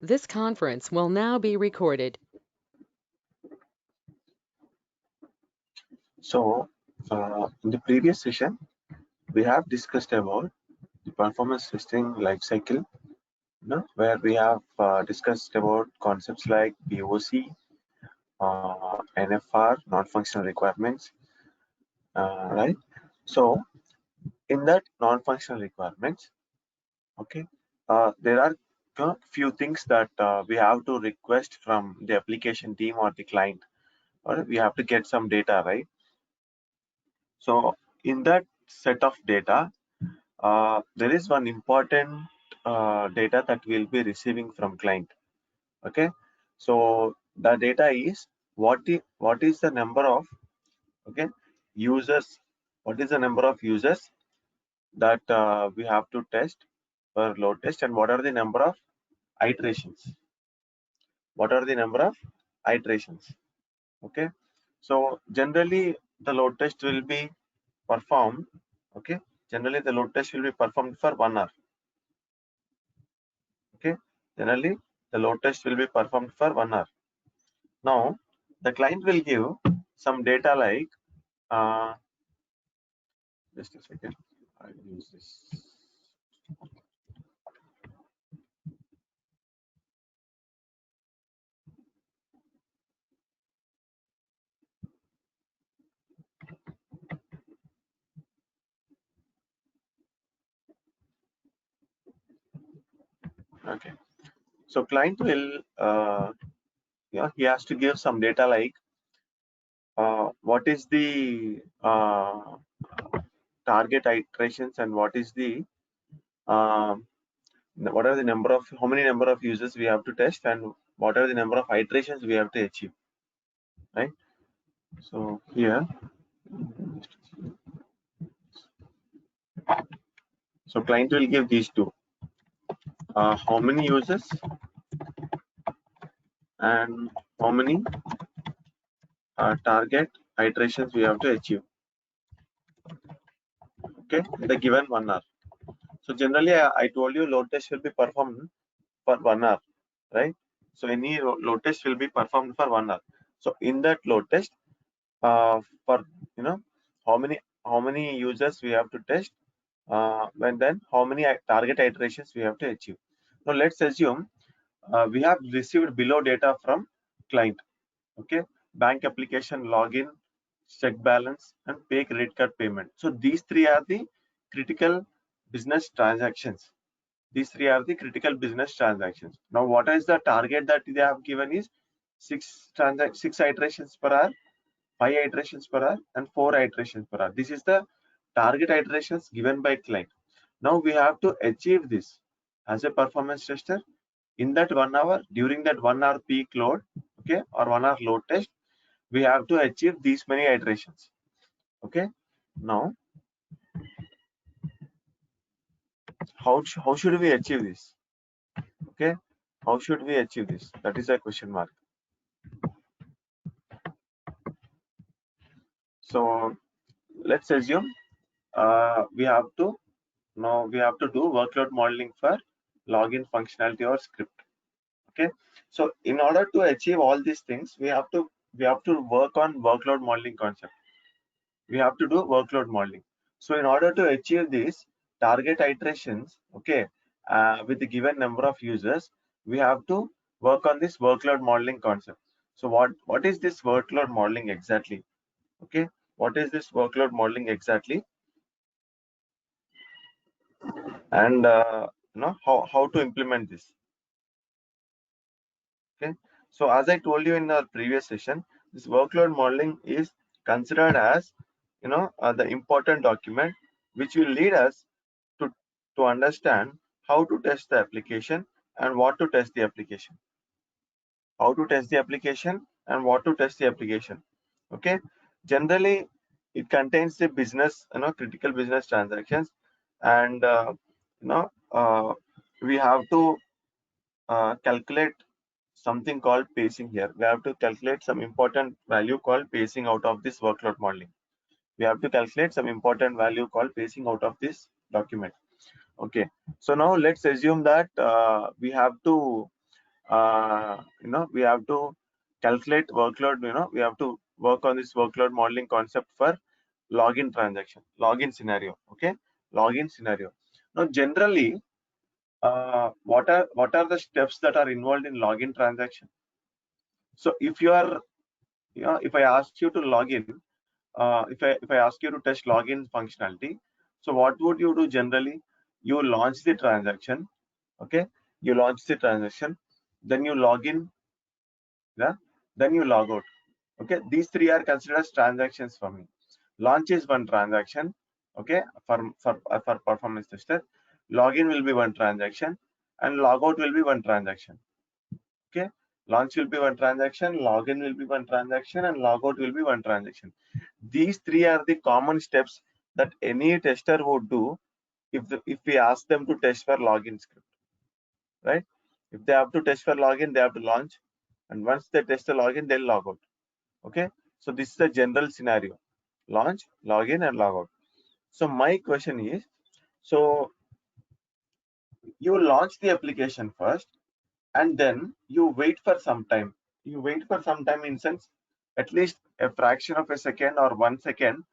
This conference will now be recorded. So, in the previous session, we have discussed about the performance testing life cycle, where we have discussed about concepts like POC, NFR, non-functional requirements, right? So, in that non-functional requirements, okay, there are few things that we have to request from the application team or the client, or we have to get some data, right? So, in that set of data, there is one important data that we'll be receiving from client. Okay, so the data is what is the number of users, what is the number of users that we have to test for load test, and what are the number of iterations, okay. So generally the load test will be performed, okay, generally the load test will be performed for 1 hour. Okay, generally the load test will be performed for 1 hour. Now the client will give some data like just a second, I will use this. Okay, so client will he has to give some data like what is the target iterations, and what is the what are the number of, how many number of users we have to test, and what are the number of iterations we have to achieve, right? So here, so client will give these two, how many users and how many target iterations we have to achieve, okay, in the given 1 hour. So generally I told you load test will be performed for 1 hour, right? So any load test will be performed for 1 hour. So in that load test, for how many users we have to test, and then how many target iterations we have to achieve. Now let's assume we have received below data from client, okay, bank application login, check balance, and pay credit card payment. So these three are the critical business transactions. Now what is the target that they have given is six iterations per hour, 5 iterations per hour, and 4 iterations per hour. This is the target iterations given by client. Now we have to achieve this as a performance tester in that 1 hour, during that 1 hour peak load, okay, or 1 hour load test. We have to achieve these many iterations, okay. Now how should we achieve this, okay? How should we achieve this? That is a question mark. So let's assume we have to do workload modeling for login functionality or script, okay. So in order to achieve all these things, we have to work on workload modeling concept. We have to do workload modeling. So in order to achieve these target iterations, okay, with the given number of users, we have to work on this workload modeling concept. So what is this workload modeling exactly, okay? What is this workload modeling exactly, and how to implement this, okay? So as I told you in our previous session, this workload modeling is considered as the important document which will lead us to understand how to test the application and what to test the application, okay. Generally it contains the business, critical business transactions, and you know uh, we have to calculate something called pacing. Here we have to calculate some important value called pacing out of this workload modeling. We have to calculate some important value called pacing out of this document, okay. So now let's assume that we have to we have to calculate workload. We have to work on this workload modeling concept for login transaction, login scenario. Okay, login scenario. Now, generally, what are the steps that are involved in login transaction? So, if you are, if I ask you to log in, if I ask you to test login functionality, so what would you do generally? You launch the transaction. Okay, you launch the transaction, then you log in, yeah, then you log out. Okay, these three are considered as transactions for me. Launch is one transaction. Okay, for performance tester, login will be one transaction, and logout will be one transaction. Okay, launch will be one transaction, login will be one transaction, and logout will be one transaction. These three are the common steps that any tester would do if we ask them to test for login script, right? If they have to test for login, they have to launch, and once they test the login, they'll log out. Okay, so this is the general scenario: launch, login, and logout. So my question is, so you launch the application first, and then you wait for some time. You wait for some time in sense, at least a fraction of a second or 1 second,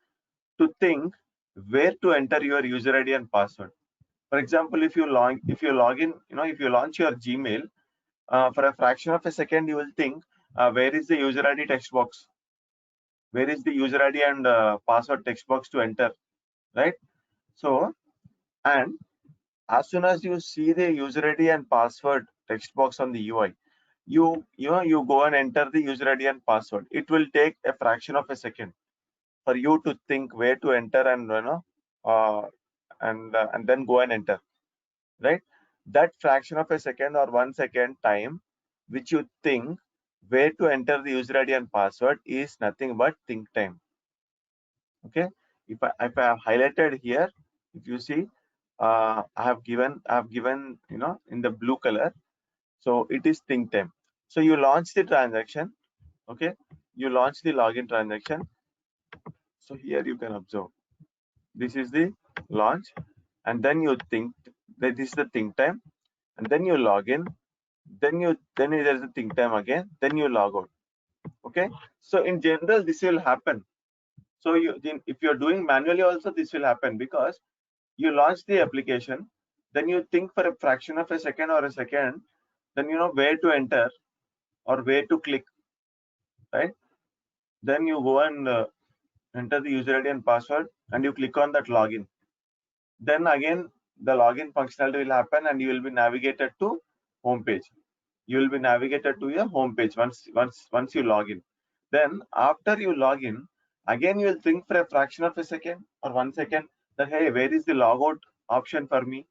to think where to enter your user ID and password. For example, if you log in, if you launch your Gmail, for a fraction of a second, you will think, where is the user ID text box? Where is the user ID and password text box to enter, right? So, and as soon as you see the user ID and password text box on the UI, you go and enter the user ID and password. It will take a fraction of a second for you to think where to enter, and and then go and enter, right? That fraction of a second or 1 second time which you think where to enter the user ID and password is nothing but think time. Okay, if I have highlighted here, if you see, I have given in the blue color, so it is think time. So you launch the transaction. Okay, you launch the login transaction. So here you can observe, this is the launch, and then you think that this is the think time, and then you log in, then there's a think time again, then you log out. Okay, so in general this will happen. So if you're doing manually also, this will happen, because you launch the application, then you think for a fraction of a second or a second, then you know where to enter or where to click, right? Then you go and enter the user ID and password, and you click on that login. Then again the login functionality will happen, and you will be navigated to home page. You will be navigated to your home page once you log in. Then after you log in, again you will think for a fraction of a second or 1 second that, hey, where is the logout option for me?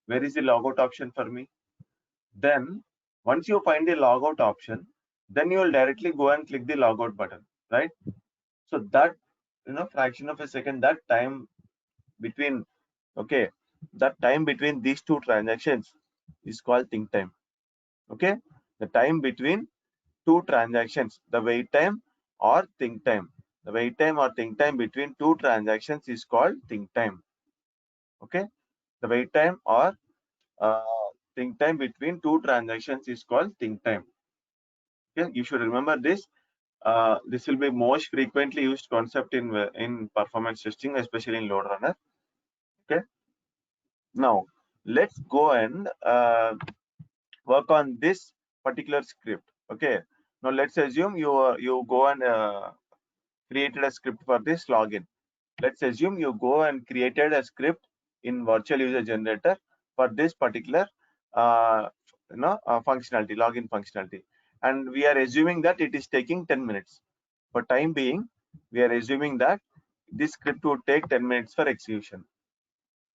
Where is the logout option for me? Then once you find the logout option, then you will directly go and click the logout button, right? So that fraction of a second, that time between, okay, that time between these two transactions is called think time. Okay, the time between two transactions, the wait time or think time, the wait time or think time between two transactions is called think time. Okay, the wait time or think time between two transactions is called think time. Okay, you should remember this. This will be most frequently used concept in performance testing, especially in load runner. Okay, now let's go and work on this particular script. Okay, now let's assume you go and created a script for this login. Let's assume you go and created a script in virtual user generator for this particular functionality, login functionality, and we are assuming that it is taking 10 minutes. For time being, we are assuming that this script would take 10 minutes for execution.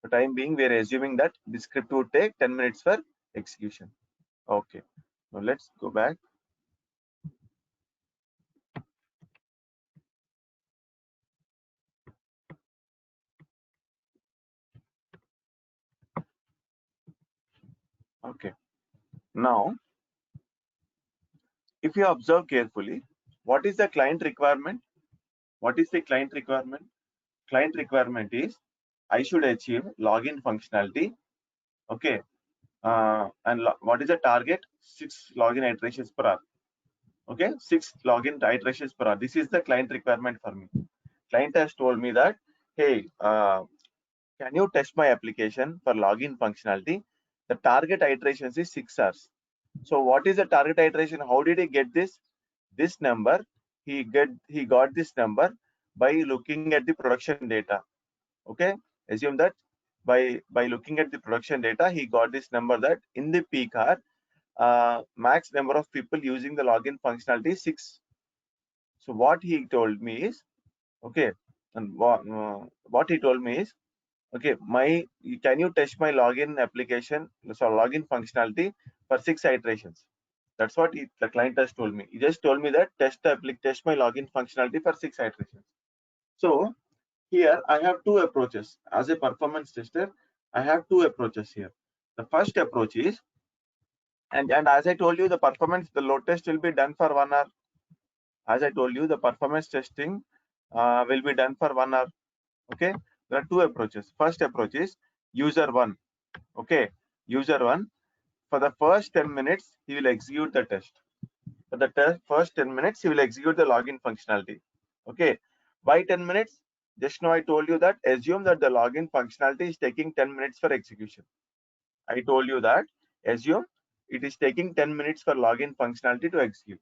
For time being, we are assuming that this script would take 10 minutes for execution. Okay, now let's go back. Okay, now if you observe carefully, what is the client requirement? What is the client requirement? Client requirement is I should achieve login functionality. Okay, and what is the target? 6 login iterations per hour. Okay, 6 login iterations per hour. This is the client requirement for me. Client has told me that, hey, can you test my application for login functionality? The target iterations is 6 hours. So what is the target iteration? How did he get this? This number, he got this number by looking at the production data. Okay, assume that by looking at the production data, he got this number that in the peak hour, max number of people using the login functionality is 6. So what he told me is, okay, and what he told me is, okay, can you test my login application, so login functionality for 6 iterations? That's what the client has told me. He just told me that test my login functionality for 6 iterations. So here I have two approaches. As a performance tester, I have two approaches here. The first approach is, and as I told you, the load test will be done for 1 hour. As I told you, the performance testing will be done for 1 hour. Okay, there are two approaches. First approach is user one. Okay, user one, for the first 10 minutes he will execute the test. For the first 10 minutes he will execute the login functionality. Okay, why 10 minutes? Just now I told you that assume that the login functionality is taking 10 minutes for execution. I told you that assume it is taking 10 minutes for login functionality to execute.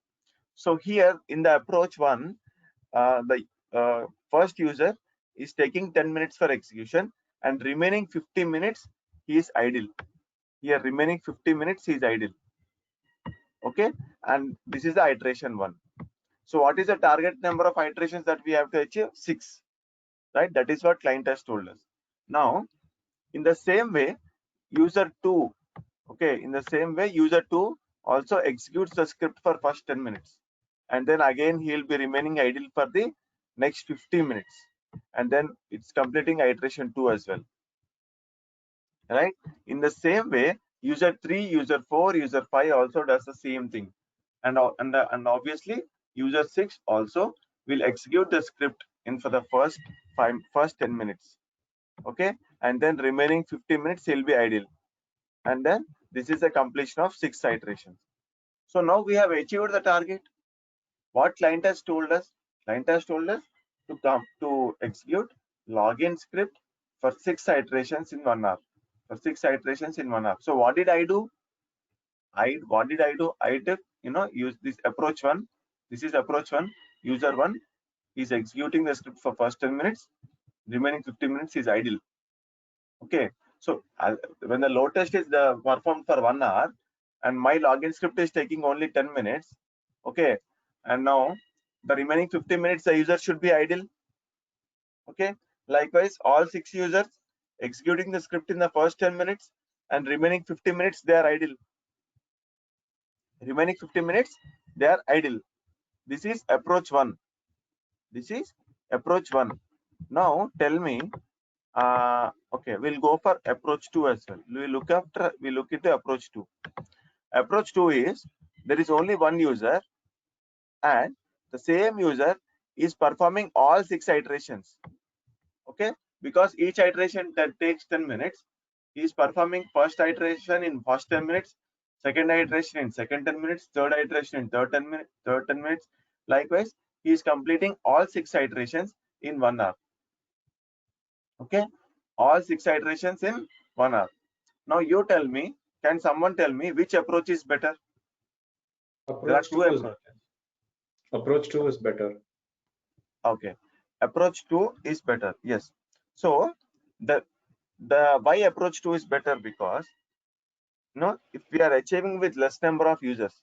So here in the approach one, the first user is taking 10 minutes for execution, and remaining 50 minutes he is idle. Here remaining 50 minutes he is idle. Okay, and this is the iteration one. So what is the target number of iterations that we have to achieve? 6, right? That is what client has told us. Now in the same way, user 2, okay, in the same way user 2 also executes the script for first 10 minutes, and then again he will be remaining idle for the next 50 minutes, and then it's completing iteration 2 as well, right? In the same way, user 3, user 4, user 5 also does the same thing, and obviously user 6 also will execute the script in for the first 10 minutes. Okay, and then remaining 50 minutes he'll be idle, and then this is a completion of 6 iterations. So now we have achieved the target. What client has told us? Client has told us to execute login script for 6 iterations in 1 hour. For 6 iterations in 1 hour. So what did I do? What did I do? I took, use this approach one. This is approach one. User one is executing the script for first 10 minutes. Remaining 50 minutes is idle. Okay. So when the load test is performed for 1 hour, and my login script is taking only 10 minutes. Okay, and now the remaining 50 minutes the user should be idle. Okay, likewise all 6 users executing the script in the first 10 minutes, and remaining 50 minutes they are idle. Remaining 50 minutes they are idle. This is approach one. This is approach one. Now tell me, okay, we'll go for approach 2 as well. We look into approach 2. Approach 2 is there is only one user, and the same user is performing all 6 iterations. Okay, because each iteration that takes 10 minutes, he is performing first iteration in first 10 minutes, second iteration in second 10 minutes, third iteration in third 10 minutes. Likewise, he is completing all 6 iterations in 1 hour. Okay, all 6 iterations in 1 hour. Now you tell me, can someone tell me which approach is better? There are two approaches. Approach 2 is better. Okay, approach 2 is better. Yes. So the why approach 2 is better? Because if we are achieving with less number of users,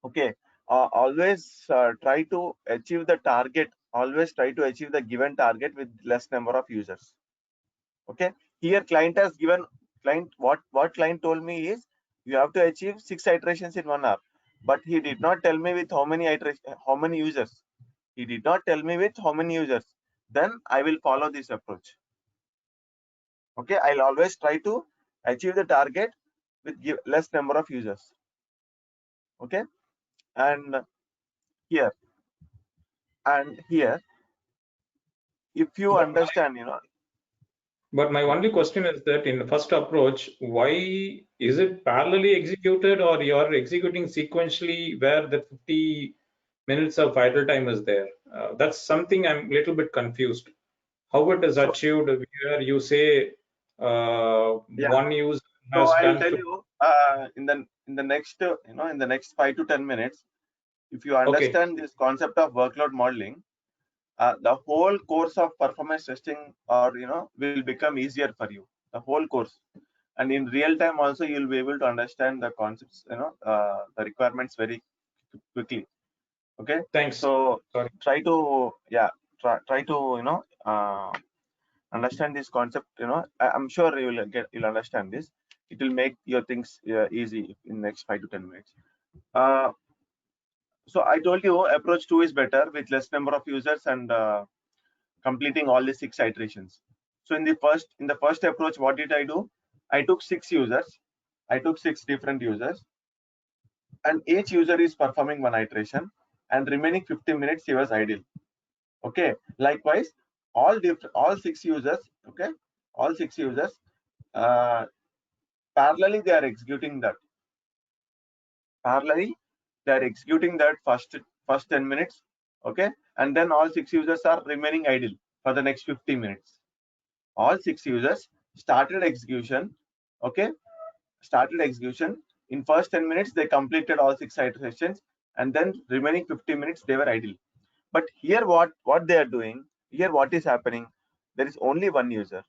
okay, always try to achieve the target. Always try to achieve the given target with less number of users. Okay, here client has given what client told me is you have to achieve 6 iterations in 1 hour, but he did not tell me with how many users. He did not tell me with how many users. Then I will follow this approach. Okay, I'll always try to achieve the target with less number of users. Okay, and here if you understand, But my only question is that in the first approach, why is it parallelly executed, or you're executing sequentially where the 50 minutes of idle time is there? That's something I'm a little bit confused. How it is So achieved where you say yeah, one user so has I'll done tell 50. you in the next in the next 5 to 10 minutes, if you Okay, understand this concept of workload modeling, the whole course of performance testing or will become easier for you. The whole course, and in real time also you'll be able to understand the concepts, the requirements very quickly. Okay, thanks. so Sorry. try to try to understand this concept. I'm sure you'll understand this. It will make your things easy in next 5 to 10 minutes. uh, so I told you approach 2 is better with less number of users and completing all the 6 iterations. So in the first approach, what did I do? I took 6 users. I took 6 different users, and each user is performing one iteration, and remaining 15 minutes he was idle. Okay, likewise all 6 users, okay, all 6 users, uh, parallelly they are executing that. Parallelly they are executing that first 10 minutes. Okay, and then all 6 users are remaining idle for the next 50 minutes. All 6 users started execution. Okay, started execution. In first 10 minutes they completed all 6 iterations, and then remaining 50 minutes they were idle. But here what they are doing, here what is happening, there is only one user.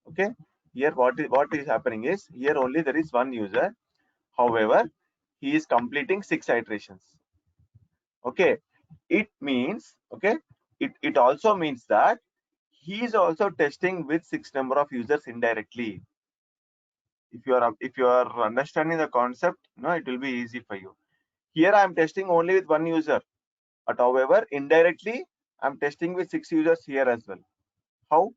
Okay, here what is happening is, here only there is one user. However, he is completing 6 iterations. Okay, it means, okay, it also means that he is also testing with 6 number of users indirectly. If you are understanding the concept, it will be easy for you. Here I am testing only with one user, but however indirectly I'm testing with 6 users here as well. How?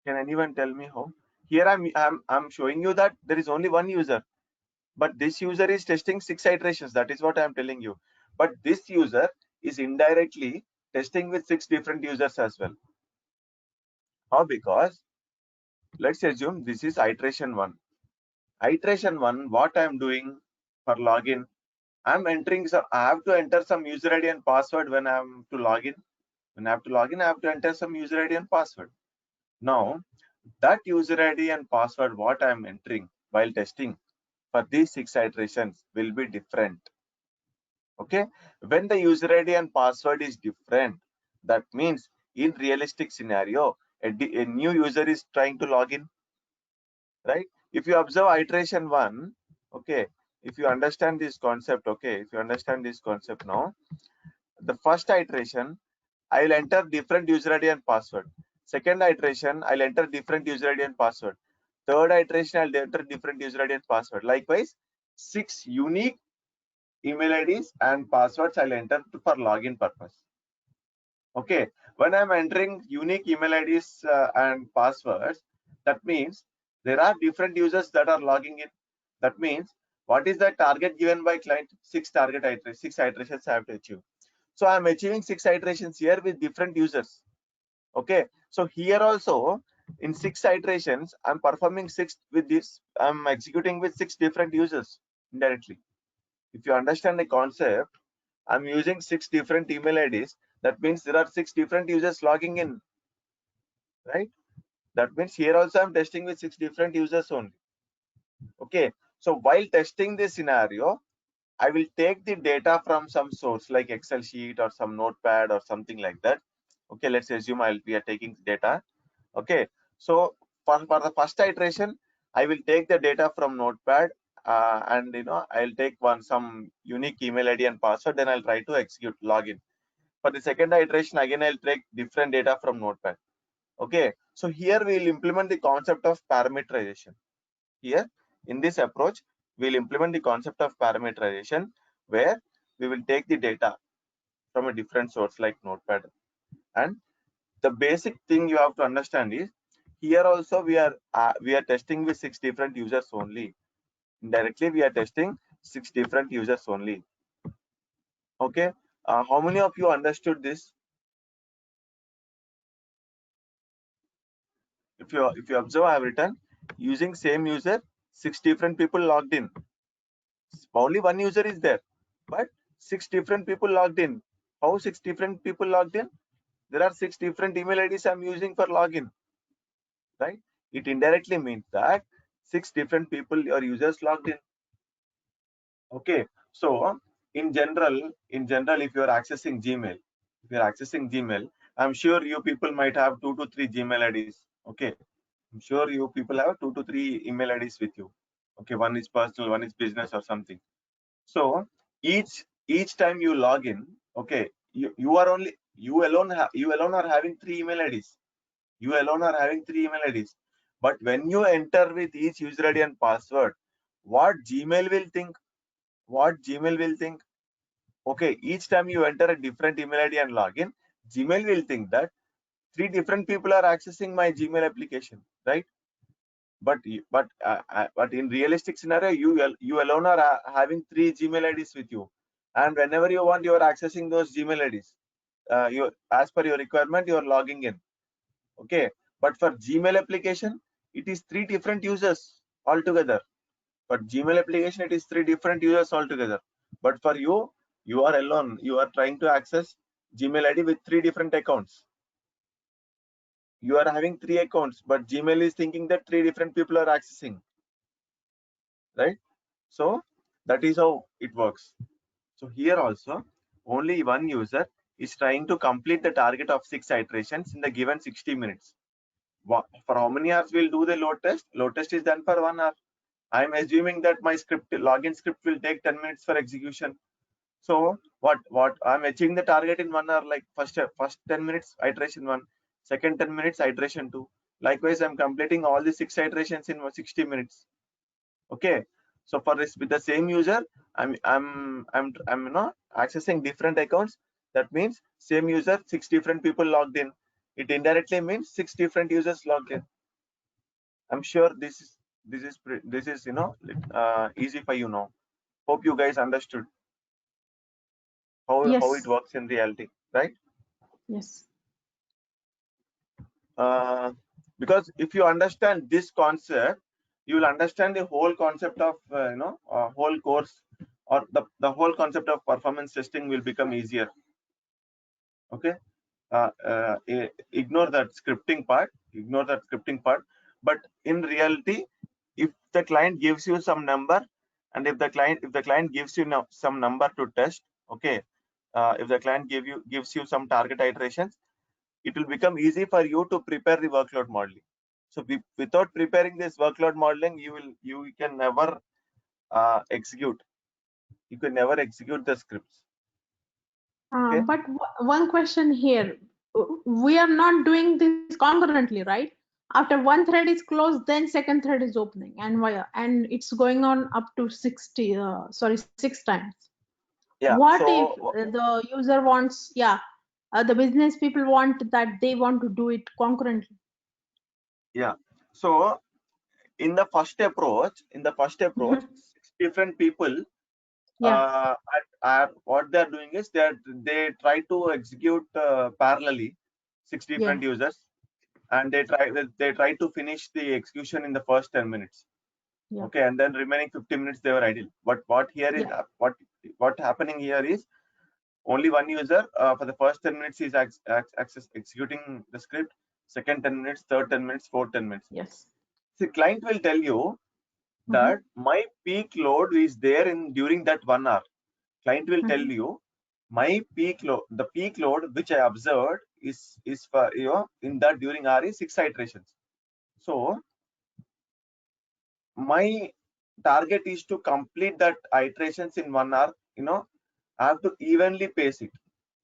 Can anyone tell me how? Here I'm showing you that there is only one user, but this user is testing 6 iterations. That is what I'm telling you. But this user is indirectly testing with 6 different users as well. How? Because let's assume this is iteration 1. Iteration 1, what I'm doing for login, I'm entering some, I have to enter some user ID and password when I'm to login. When I have to login, I have to enter some user ID and password. Now, that user ID and password what I'm entering while testing for these 6 iterations will be different. Okay, when the user ID and password is different, that means in realistic scenario, a new user is trying to log in, right? If you observe iteration 1, okay, if you understand this concept, okay, if you understand this concept now, the first iteration I'll enter different user ID and password. Second iteration I'll enter different user ID and password. Third iteration I'll enter different user ID and password. Likewise, 6 unique email IDs and passwords I'll enter for login purpose. Okay, when I'm entering unique email IDs and passwords, that means there are different users that are logging in. That means what is the target given by client? 6 target iterations, 6 iterations I have to achieve. So I'm achieving 6 iterations here with different users. Okay, so here also in 6 iterations I'm performing 6 with this, I'm executing with 6 different users indirectly. If you understand the concept, I'm using 6 different email IDs. That means there are 6 different users logging in, right? That means here also I'm testing with 6 different users only. Okay, so while testing this scenario, I will take the data from some source like Excel sheet or some notepad or something like that. Okay, let's assume we are taking data. Okay, so for the first iteration, I will take the data from notepad, and I'll take some unique email ID and password, then I'll try to execute login. For the second iteration, again I'll take different data from notepad. Okay, so here we will implement the concept of parameterization. Here in this approach, we'll implement the concept of parameterization, where we will take the data from a different source like notepad. And the basic thing you have to understand is, here also we are testing with 6 different users only. Indirectly we are testing 6 different users only. Okay, how many of you understood this? if you observe, I have written using same user, 6 different people logged in. Only one user is there, but 6 different people logged in. How 6 different people logged in? There are 6 different email IDs I'm using for login, right? It indirectly means that 6 different people or users logged in. Okay, so in general, if you are accessing Gmail, I'm sure you people might have 2 to 3 Gmail IDs. Okay, I'm sure you people have 2 to 3 email IDs with you. Okay, one is personal, one is business or something. So each time you log in, okay, you alone are having 3 email IDs. You alone are having 3 email IDs. But when you enter with each user ID and password, what Gmail will think? Okay, each time you enter a different email ID and login, Gmail will think that 3 different people are accessing my Gmail application, right? But in realistic scenario, you alone are having 3 Gmail IDs with you, and whenever you want, you are accessing those Gmail IDs. You, as per your requirement, you are logging in. Okay, but for Gmail application, it is 3 different users altogether. For Gmail application, it is 3 different users altogether. But for you, you are alone. You are trying to access Gmail ID with 3 different accounts. You are having 3 accounts, but Gmail is thinking that 3 different people are accessing, right? So that is how it works. So here also, only one user is trying to complete the target of 6 iterations in the given 60 minutes. For how many hours we'll do the load test? Load test is done for 1 hour. I'm assuming that my login script will take 10 minutes for execution. So what I'm achieving the target in 1 hour, like first 10 minutes iteration 1, second 10 minutes iteration 2. Likewise, I'm completing all the 6 iterations in 60 minutes. Okay, so for this, with the same user, I'm accessing different accounts. That means same user, 6 different people logged in. It indirectly means 6 different users logged in. I'm sure this is easy for you now. Hope you guys understood how Yes. it works in reality, right? Yes. Because if you understand this concept, you will understand the whole concept of whole course, or the whole concept of performance testing will become easier. Okay, ignore that scripting part, but in reality, if the client gives you some number, and if the client gives you some number to test, okay, if the client gives you some target iterations, it will become easy for you to prepare the workload modeling. So without preparing this workload modeling, you can never execute. You can never execute the scripts. Okay. But one question here, we are not doing this concurrently, right? After one thread is closed, then second thread is opening, and it's going on up to 6 times. Yeah. What so, if the user wants, the business people want that they want to do it concurrently? Yeah. So in the first approach, 6 different people, what they are doing is they try to execute parallelly 6 different users, and they try to finish the execution in the first 10 minutes. Okay, and then remaining 50 minutes they were idle. But what here is what happening here is, only one user for the first 10 minutes is executing the script, second 10 minutes, third 10 minutes, fourth 10 minutes. Yes. The client will tell you that my peak load is there during that 1 hour. Client will tell you my the peak load which I observed is for in that during hour is 6 iterations. So my target is to complete that iterations in 1 hour. I have to evenly pace it.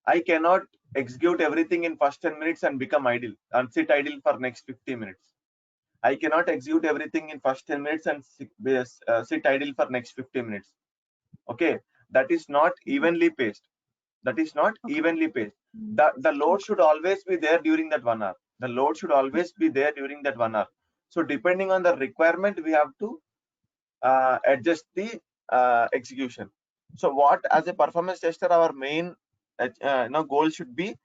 I cannot execute everything in first 10 minutes and become idle and sit idle for next 50 minutes. I cannot execute everything in first 10 minutes and sit idle for next 50 minutes. Okay, that is not evenly paced. The load should always be there during that 1 hour. So depending on the requirement, we have to adjust the execution. So what, as a performance tester, our main goal should be,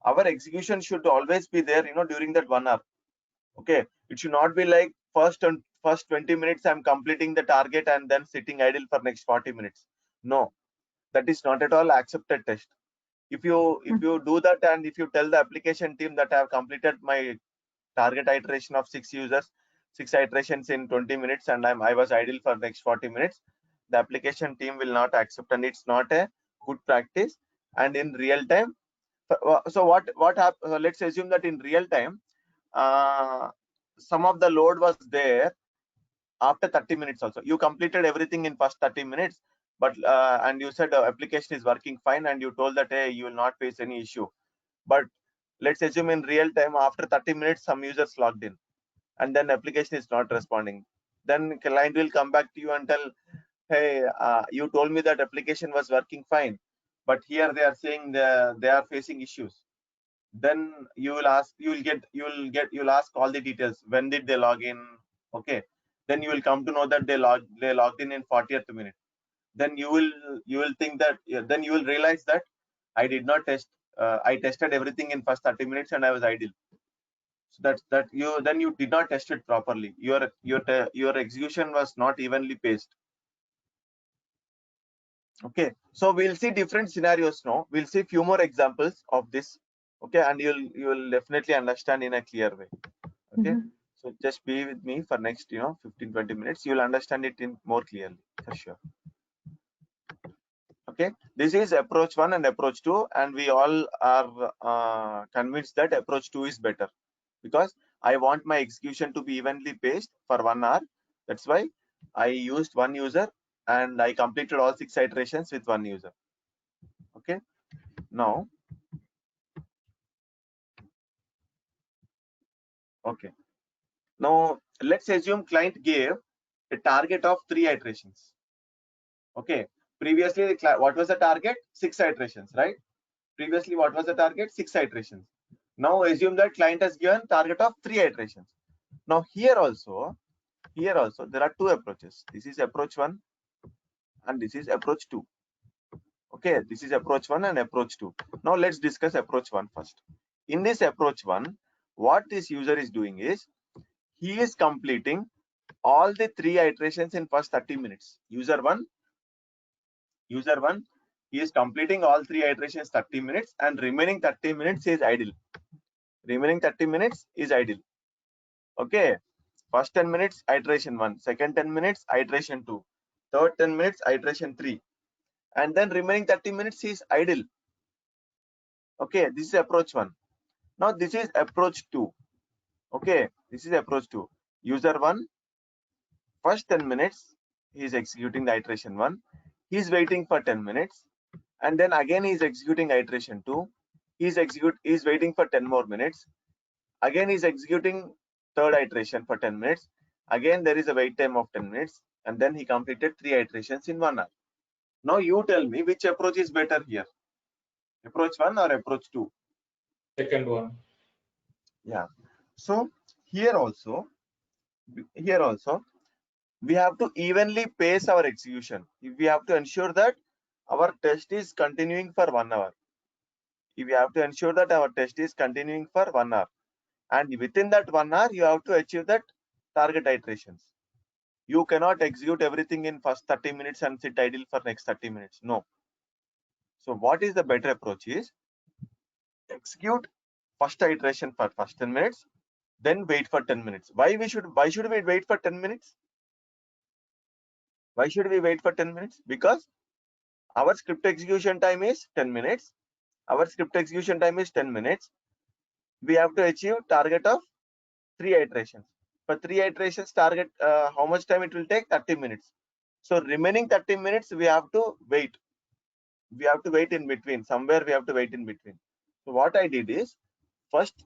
our execution should always be there during that 1 hour. Okay, It should not be like first 20 minutes I'm completing the target and then sitting idle for next 40 minutes. No, that is not at all accepted test. If you do that, and if you tell the application team that I have completed my target iteration of 6 users, 6 iterations in 20 minutes, and I was idle for next 40 minutes, the application team will not accept, and it's not a good practice. And in real time, so what happens? Let's assume that in real time, some of the load was there after 30 minutes also. You completed everything in first 30 minutes, but and you said the application is working fine, and you told that, hey, you will not face any issue. But let's assume in real time, after 30 minutes, some users logged in, and then application is not responding. Then client will come back to you and tell, hey, you told me that application was working fine, but here they are saying they are facing issues. Then you will ask, you'll ask all the details. When did they log in? Okay. Then you will come to know that they logged in 40th minute. Then you will think that, then you will realize that I did not test. I tested everything in first 30 minutes and I was idle. So that you did not test it properly. Your execution was not evenly paced. Okay, so we'll see different scenarios now. We'll see few more examples of this. Okay, and you will definitely understand in a clear way. Okay, so just be with me for next 15-20 minutes. You'll understand it in more clearly for sure. Okay, this is approach 1 and approach 2, and we all are convinced that approach 2 is better, because I want my execution to be evenly paced for 1 hour. That's why I used one user and I completed all 6 iterations with one user. Okay, now let's assume client gave a target of 3 iterations. Okay, previously what was the target? 6 iterations, right? Previously what was the target? 6 iterations. Now assume that client has given target of 3 iterations. Now here also there are 2 approaches. This is approach 1 and this is approach 2. Okay, this is approach 1 and approach 2. Now let's discuss approach 1 first. In this approach 1, what this user is doing is, he is completing all the 3 iterations in first 30 minutes. User 1, he is completing all 3 iterations 30 minutes, and remaining 30 minutes is idle. Remaining 30 minutes is idle. Okay, first 10 minutes iteration 1, second 10 minutes iteration 2, third 10 minutes iteration 3, and then remaining 30 minutes is idle. Okay, this is approach 1. Now this is approach 2. Okay, this is approach 2. User 1, first 10 minutes he is executing the iteration 1, he is waiting for 10 minutes, and then again he is executing iteration 2, he is waiting for 10 more minutes, again he is executing third iteration for 10 minutes, again there is a wait time of 10 minutes, and then he completed 3 iterations in 1 hour. Now you tell me which approach is better here, approach 1 or approach 2? Second one. Yeah, so here also we have to evenly pace our execution. We have to ensure that our test is continuing for 1 hour. We have to ensure that our test is continuing for 1 hour, and within that 1 hour you have to achieve that target iterations. You cannot execute everything in first 30 minutes and sit idle for next 30 minutes. No. So what is the better approach is, execute first iteration for first 10 minutes, then wait for 10 minutes. Why should we wait for 10 minutes? Why should we wait for 10 minutes? Because our script execution time is 10 minutes. Our script execution time is 10 minutes. We have to achieve target of 3 iterations. For 3 iterations target, how much time it will take? 30 minutes. So remaining 30 minutes we have to wait. We have to wait in between. Somewhere we have to wait in between. So what I did is, first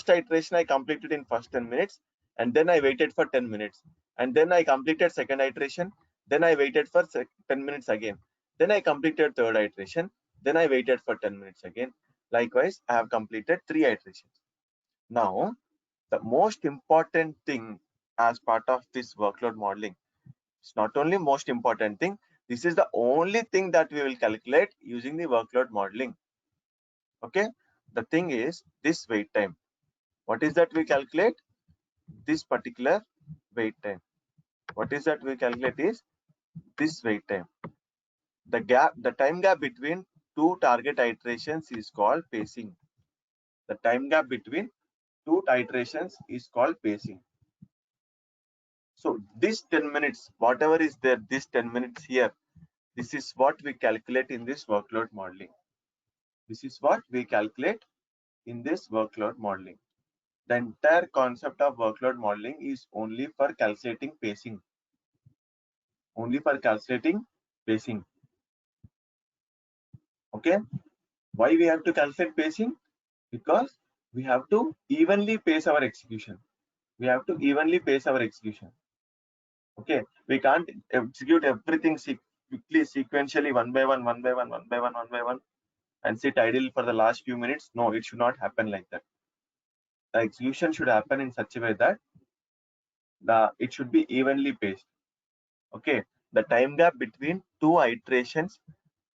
iteration I completed in first 10 minutes, and then I waited for 10 minutes, and then I completed second iteration, then I waited for 10 minutes again, then I completed third iteration, then I waited for 10 minutes again. Likewise, I have completed 3 iterations. Now the most important thing as part of this workload modeling, it's not only most important thing, this is the only thing that we will calculate using the workload modeling. Okay, the thing is this wait time. What is that we calculate? this particular wait time. What is that we calculate is this wait time. The time gap between two target iterations is called pacing. The time gap between two iterations is called pacing. So this 10 minutes, whatever is there, this 10 minutes here, this is what we calculate in this workload modeling. This is what we calculate in this workload modeling. The entire concept of workload modeling is only for calculating pacing. Only for calculating pacing. Okay. Why we have to calculate pacing? Because we have to evenly pace our execution. We have to evenly pace our execution. Okay. We can't execute everything quickly, sequentially, one by one, and sit idle for the last few minutes. No, it should not happen like that. The execution should happen in such a way that it should be evenly paced. Okay. The time gap between two iterations,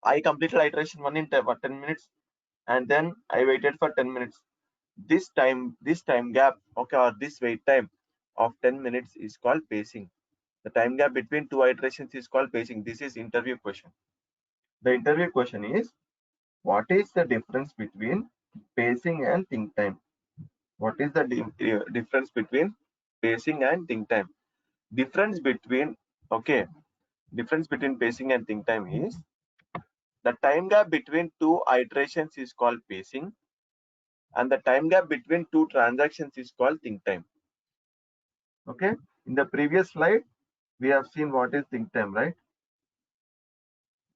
I completed iteration 1 in 10 minutes, and then I waited for 10 minutes. This time gap, okay, or this wait time of 10 minutes is called pacing. The time gap between two iterations is called pacing. This is interview question. The interview question is, what is the difference between pacing and think time? What is the difference between pacing and think time? Difference between pacing and think time is the time gap between two iterations is called pacing, and the time gap between two transactions is called think time. Okay, in the previous slide we have seen what is think time, right?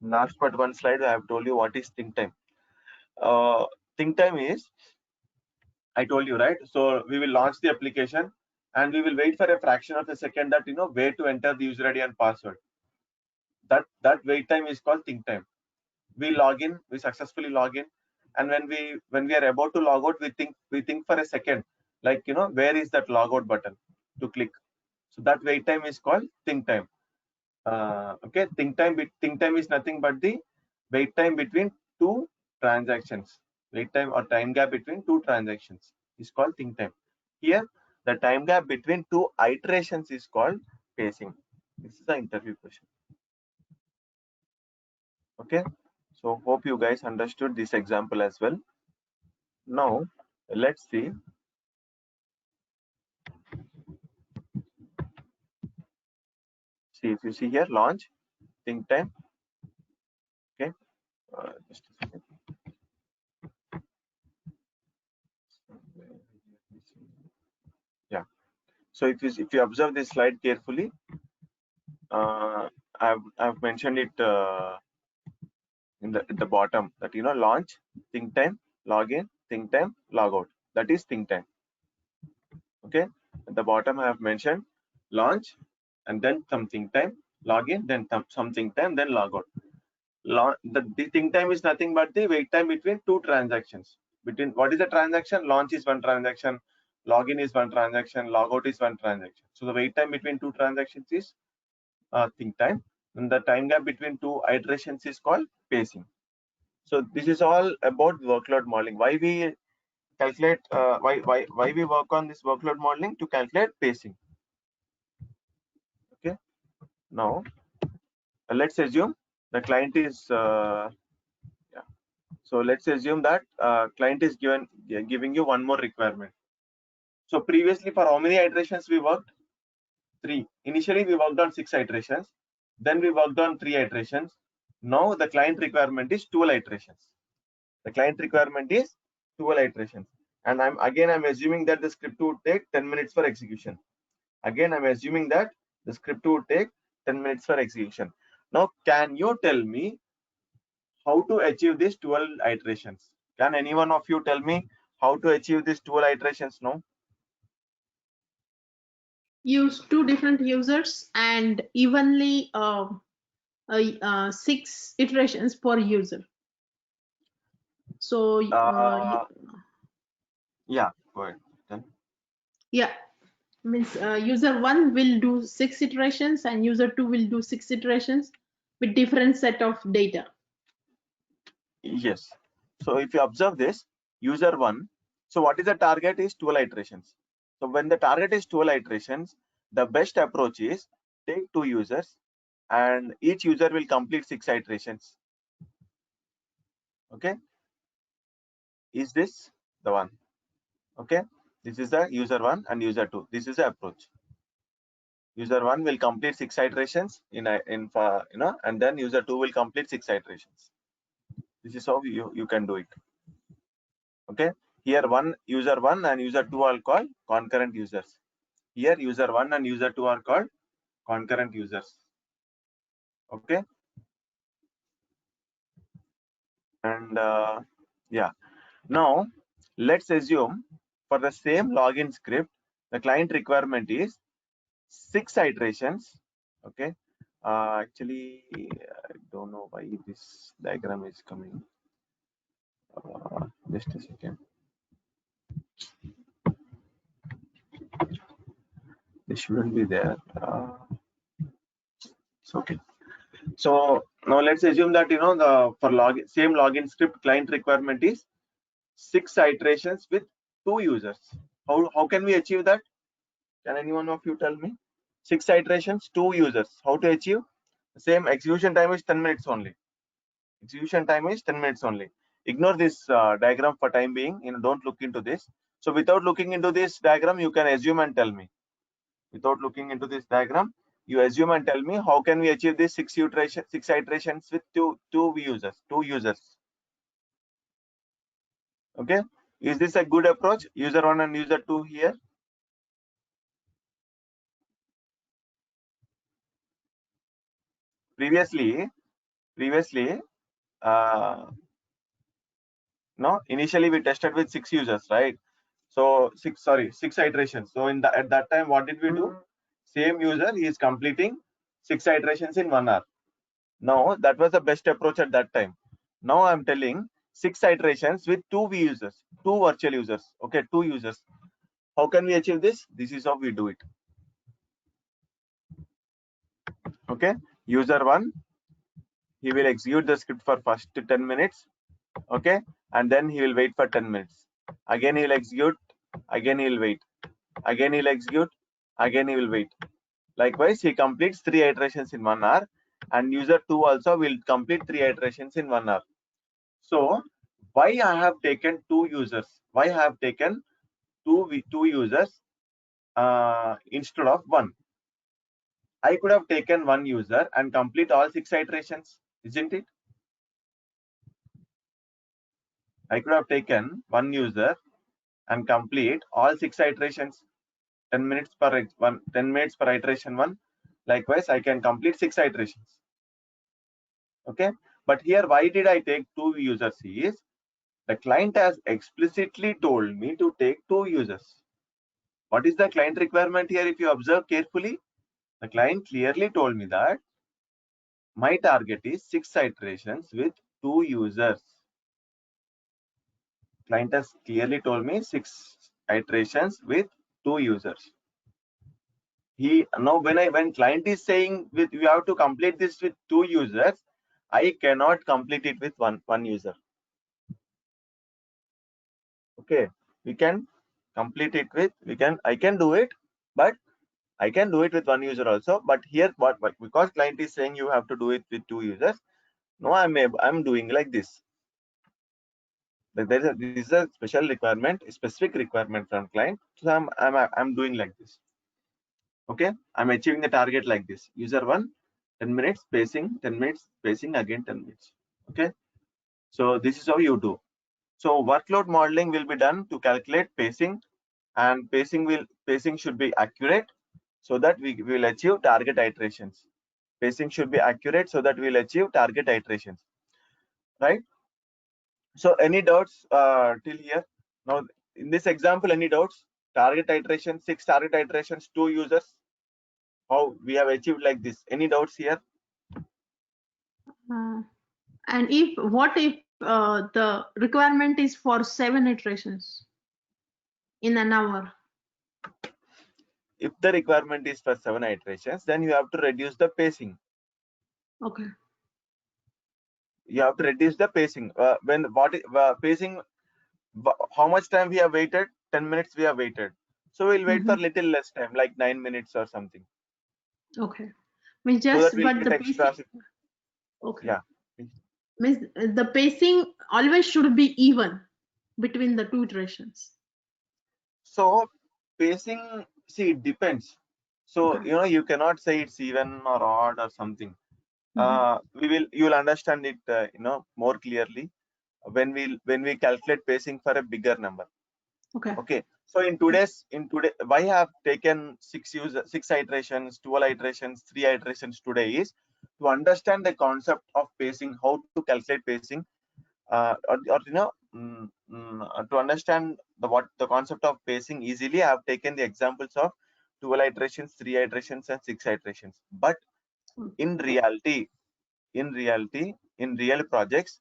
Last but one slide I have told you what is think time. Think time is, I told you, right? So we will launch the application and we will wait for a fraction of a second that where to enter the user ID and password. That wait time is called think time. We log in, we successfully log in, and when we are about to log out, we think for a second, like where is that logout button to click. So that wait time is called think time. Okay, think time is nothing but the wait time between two transactions. Wait time or time gap between two transactions is called think time. Here the time gap between two iterations is called pacing. This is the interview question. Okay, so hope you guys understood this example as well. Now let's see. See, if you see here, launch, think time. Okay, just a second. Yeah. So if you observe this slide carefully, I've mentioned it in the bottom that launch, think time, login, think time, logout. That is think time. Okay. At the bottom I have mentioned launch and then some think time, login, then some think time, then logout. The think time is nothing but the wait time between two transactions. Between what is the transaction? Launch is one transaction, login is one transaction, logout is one transaction. So the wait time between two transactions is think time, and the time gap between two iterations is called pacing. So this is all about workload modeling. Why we calculate? Why we work on this workload modeling? To calculate pacing. Okay. Now let's assume the client is So let's assume that client is giving you one more requirement. So previously, for how many iterations we worked? 3. Initially we worked on 6 iterations, then we worked on 3 iterations. Now the client requirement is 12 iterations. The client requirement is 12 iterations, and I'm assuming that the script would take 10 minutes for execution. Again, I'm assuming that the script would take 10 minutes for execution. Now, can you tell me how to achieve these 12 iterations? Can any one of you tell me how to achieve these 12 iterations? No? Use 2 different users and evenly 6 iterations per user. So yeah, go ahead. Then. Yeah, means user 1 will do 6 iterations and user 2 will do 6 iterations with different set of data. Yes. So if you observe this, user 1, so what is the target is 12 iterations. So when the target is 12 iterations, the best approach is take 2 users and each user will complete 6 iterations. Okay, is this the one? Okay, this is the user 1 and user 2. This is the approach. User 1 will complete 6 iterations and then user 2 will complete 6 iterations. This is how you can do it. Okay, here user 1 and user 2 are called concurrent users. Here user 1 and user 2 are called concurrent users. Okay, and yeah, now let's assume for the same login script the client requirement is 6 iterations. Okay, actually I don't know why this diagram is coming. Just a second. This shouldn't be there. It's okay. So now let's assume that for same login script client requirement is 6 iterations with 2 users. How can we achieve that? Can anyone of you tell me? 6 iterations, 2 users. How to achieve? Same execution time is 10 minutes only. Execution time is 10 minutes only. Ignore this diagram for time being. Don't look into this. So without looking into this diagram, you can assume and tell me. Without looking into this diagram, you assume and tell me how can we achieve this 6 iterations with two users. Okay, is this a good approach? User 1 and user 2 here. Previously, no, initially we tested with 6 users, right? So 6 iterations. So at that time, what did we do? Same user is completing 6 iterations in 1 hour. Now that was the best approach at that time. Now I'm telling 6 iterations with 2 users, 2 virtual users. Okay, 2 users. How can we achieve this? This is how we do it. Okay, user 1, he will execute the script for first 10 minutes. Okay, and then he will wait for 10 minutes. Again he will execute, again he will wait, again he will execute, again he will wait. Likewise, he completes 3 iterations in 1 hour, and user 2 also will complete 3 iterations in 1 hour. So why I have taken 2 users? Why I have taken two users instead of 1? I could have taken 1 user and complete all 6 iterations, isn't it? I could have taken 1 user and complete all 6 iterations. 10 minutes per iteration 1. Likewise, I can complete 6 iterations. Okay, but here why did I take 2 users? Is the client has explicitly told me to take 2 users. What is the client requirement here? If you observe carefully, the client clearly told me that my target is 6 iterations with 2 users. Client has clearly told me 6 iterations with 2 users. When client is saying you have to complete this with 2 users, I cannot complete it with one user. Okay, we can complete it with I can do it, but I can do it with 1 user also. But here because client is saying you have to do it with 2 users, no, I'm doing like this. This is a special requirement, a specific requirement from client. So I'm doing like this. Okay, I'm achieving the target like this. User 1, 10 minutes pacing, 10 minutes pacing, again 10 minutes. Okay, so this is how you do. So workload modeling will be done to calculate pacing, and pacing should be accurate so that we will achieve target iterations. Pacing should be accurate so that we'll achieve target iterations, right? So any doubts till here? Now in this example, any doubts? Target iteration, 6 target iterations, 2 users. How we have achieved like this? Any doubts here? And what if the requirement is for 7 iterations in an hour? If the requirement is for 7 iterations, then you have to reduce the pacing. Okay. You have to reduce the pacing. Pacing? How much time we have waited? 10 minutes we have waited. So we'll wait for little less time, like 9 minutes or something. Okay. Means So just that we'll but get the extra. pacing. Okay. Yeah. Means the pacing always should be even between the two iterations. So pacing, see, it depends. So Okay. you cannot say it's even or odd or something. You will understand it more clearly when we calculate pacing for a bigger number. Okay. Okay, so in today why I have taken 6 iterations, 12 iterations, 3 iterations today is to understand the concept of pacing, how to calculate pacing, or to understand the concept of pacing easily. I have taken the examples of 12 iterations, 3 iterations, and 6 iterations. But in reality, in real projects,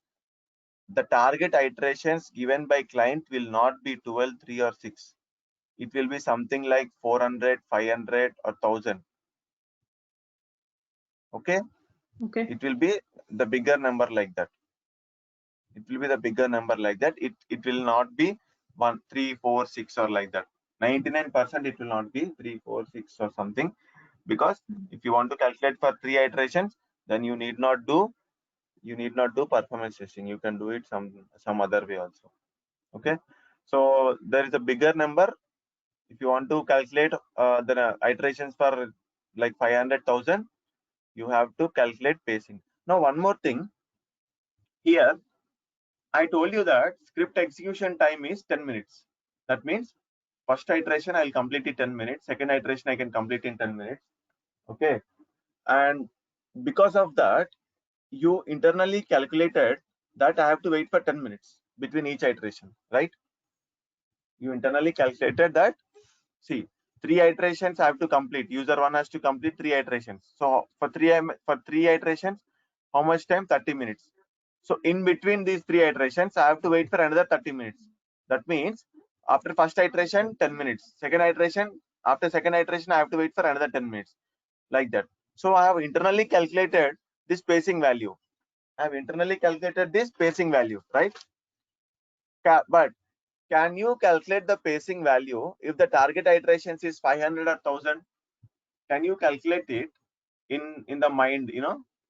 the target iterations given by client will not be 12, 3, or 6. It will be something like 400, 500, or 1000. Okay, it will be the bigger number like that. It will be the bigger number like that. It will not be 1, 3, 4, 6 or like that. 99% it will not be 3, 4, 6 or something, because if you want to calculate for 3 iterations, then you need not do performance testing. You can do it some other way also. Okay, so there is a bigger number. If you want to calculate the iterations for like 500,000, you have to calculate pacing. Now one more thing here, I told you that script execution time is 10 minutes. That means first iteration I'll complete it 10 minutes, second iteration I can complete in 10 minutes. Okay, and because of that, you internally calculated that I have to wait for 10 minutes between each iteration, right? You internally calculated that, see, 3 iterations I have to complete. User 1 has to complete 3 iterations. So for 3 iterations, how much time? 30 minutes. So in between these 3 iterations, I have to wait for another 30 minutes. That means after first iteration, 10 minutes. After second iteration, I have to wait for another 10 minutes. Like that. So I have internally calculated this pacing value. Right? But can you calculate the pacing value if the target iterations is 500 or 1000? Can you calculate it in the mind,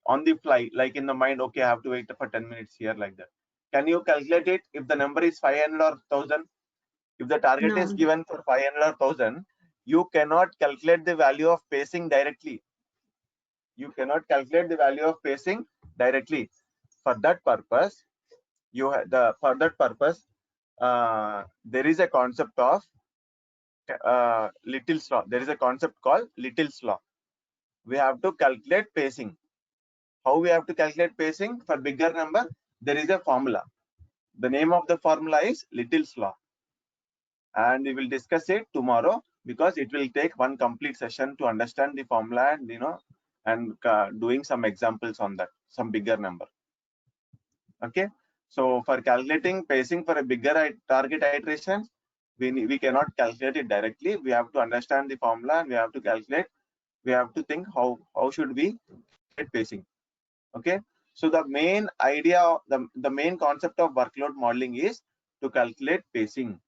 on the fly, like in the mind? Okay, I have to wait for 10 minutes here, like that. Can you calculate it if the number is 500 or 1000? If the target is given for 500 or 1000, you cannot calculate the value of pacing directly. For that purpose, there is a concept of Little's law. There is a concept called Little's law. We have to calculate pacing. How we have to calculate pacing for bigger number? There is a formula. The name of the formula is Little's law, and we will discuss it tomorrow, because it will take one complete session to understand the formula and doing some examples on that, some bigger number. Okay, so for calculating pacing for a bigger target iteration, we cannot calculate it directly. We have to understand the formula, and we have to calculate. We have to think how should we calculate pacing. Okay, so the main idea, the main concept of workload modeling is to calculate pacing.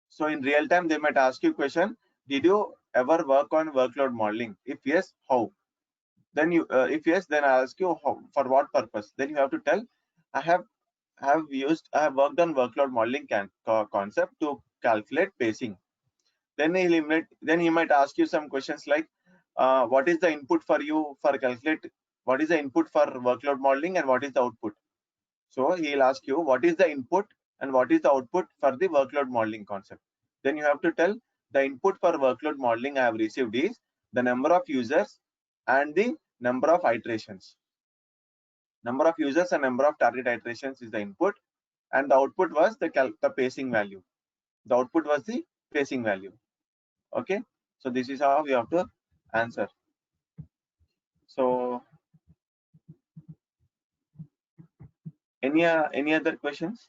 So in real time, they might ask you question: did you ever work on workload modeling? If yes, how? Then if yes, then I ask you how, for what purpose? Then you have to tell, I have worked on workload modeling concept to calculate pacing. Then he might ask you some questions like, what is the input for you for calculate? What is the input for workload modeling, and what is the output? So he'll ask you what is the input and what is the output for the workload modeling concept. Then you have to tell, the input for workload modeling I have received is the number of users and the number of iterations. Number of users and number of target iterations is the input, and the output was the pacing value. The output was the pacing value. Okay, so this is how we have to answer. So any other questions?